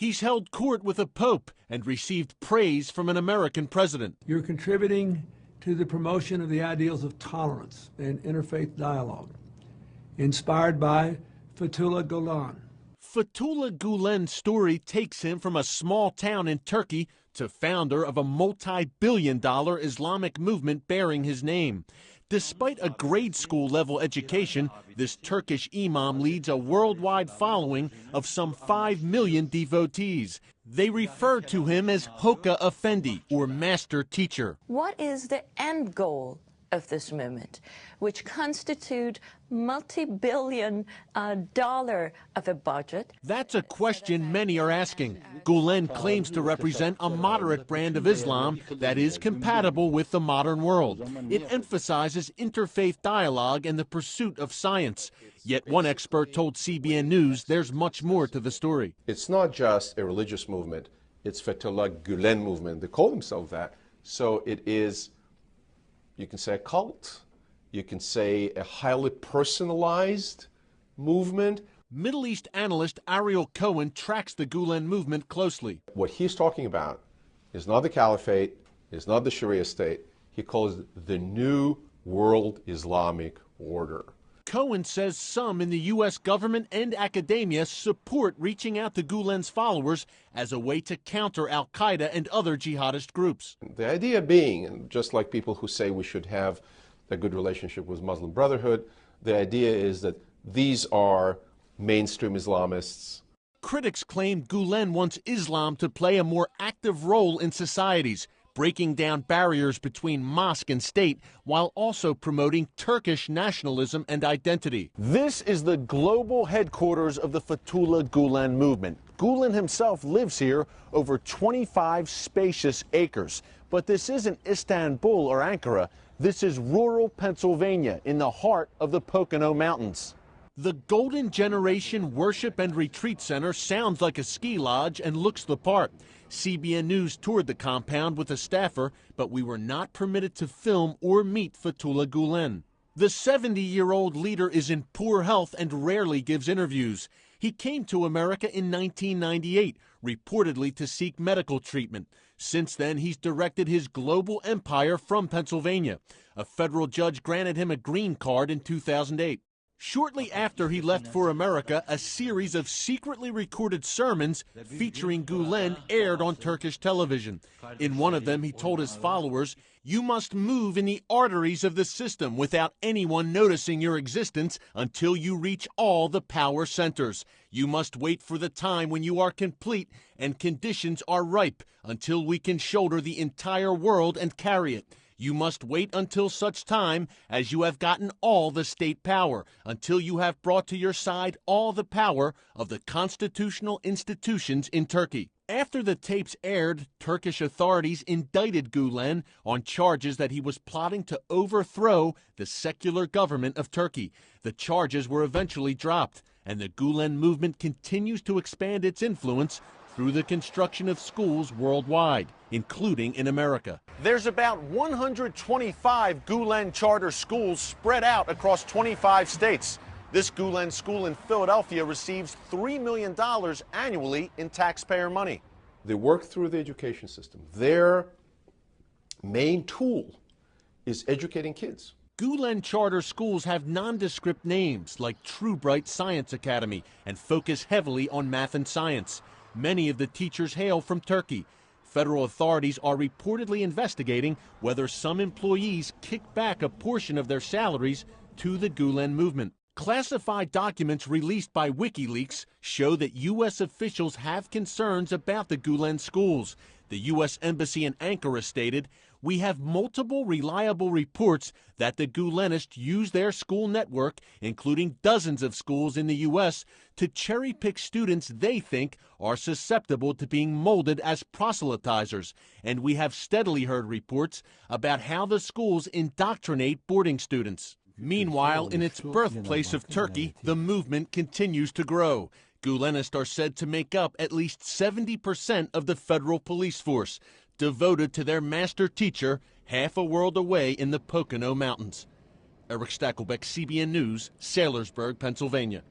He's held court with a pope and received praise from an American president. You're contributing to the promotion of the ideals of tolerance and interfaith dialogue, inspired by Fethullah Gülen. Fethullah Gülen's story takes him from a small town in Turkey to founder of a multi-billion-dollar Islamic movement bearing his name. Despite a grade school level education, this Turkish imam leads a worldwide following of some 5 million devotees. They refer to him as Hoca Effendi, or master teacher. What is the end goal of this movement, which constitute multi-billion dollar of a budget? That's a question many are asking. Gülen claims to represent a moderate brand of Islam that is compatible with the modern world. It emphasizes interfaith dialogue and the pursuit of science. Yet one expert told CBN News there's much more to the story. It's not just a religious movement, it's Fethullah Gülen movement. They call themselves that. So it is, you can say, a cult. You can say a highly personalized movement. Middle East analyst Ariel Cohen tracks the Gülen movement closely. What he's talking about is not the caliphate, is not the Sharia state. He calls it the New World Islamic Order. Cohen says some in the U.S. government and academia support reaching out to Gülen's followers as a way to counter al-Qaeda and other jihadist groups. The idea being, just like people who say we should have a good relationship with Muslim Brotherhood, the idea is that these are mainstream Islamists. Critics claim Gülen wants Islam to play a more active role in societies, breaking down barriers between mosque and state while also promoting Turkish nationalism and identity. This is the global headquarters of the Fethullah Gülen movement. Gülen himself lives here over 25 spacious acres. But this isn't Istanbul or Ankara. This is rural Pennsylvania in the heart of the Pocono Mountains. The Golden Generation Worship and Retreat Center sounds like a ski lodge and looks the part. CBN News toured the compound with a staffer, but we were not permitted to film or meet Fethullah Gülen. The 70-year-old leader is in poor health and rarely gives interviews. He came to America in 1998, reportedly to seek medical treatment. Since then, he's directed his global empire from Pennsylvania. A federal judge granted him a green card in 2008. Shortly after he left for America, a series of secretly recorded sermons featuring Gülen aired on Turkish television. In one of them, he told his followers, "You must move in the arteries of the system without anyone noticing your existence until you reach all the power centers. You must wait for the time when you are complete and conditions are ripe until we can shoulder the entire world and carry it. You must wait until such time as you have gotten all the state power, until you have brought to your side all the power of the constitutional institutions in Turkey." After the tapes aired, Turkish authorities indicted Gülen on charges that he was plotting to overthrow the secular government of Turkey. The charges were eventually dropped, and the Gülen movement continues to expand its influence through the construction of schools worldwide, including in America. There's about 125 Gülen charter schools spread out across 25 states. This Gülen school in Philadelphia receives $3 million annually in taxpayer money. They work through the education system. Their main tool is educating kids. Gülen charter schools have nondescript names like True Bright Science Academy and focus heavily on math and science. Many of the teachers hail from Turkey. Federal authorities are reportedly investigating whether some employees kick back a portion of their salaries to the Gülen movement. Classified documents released by WikiLeaks show that U.S. officials have concerns about the Gülen schools. The U.S. Embassy in Ankara stated, "We have multiple reliable reports that the Gülenists use their school network, including dozens of schools in the U.S., to cherry-pick students they think are susceptible to being molded as proselytizers. And we have steadily heard reports about how the schools indoctrinate boarding students." Meanwhile, in its birthplace of Turkey, the movement continues to grow. Gülenists are said to make up at least 70% of the federal police force, devoted to their master teacher half a world away in the Pocono Mountains. Eric Stackelbeck, CBN News, Saylorsburg, Pennsylvania.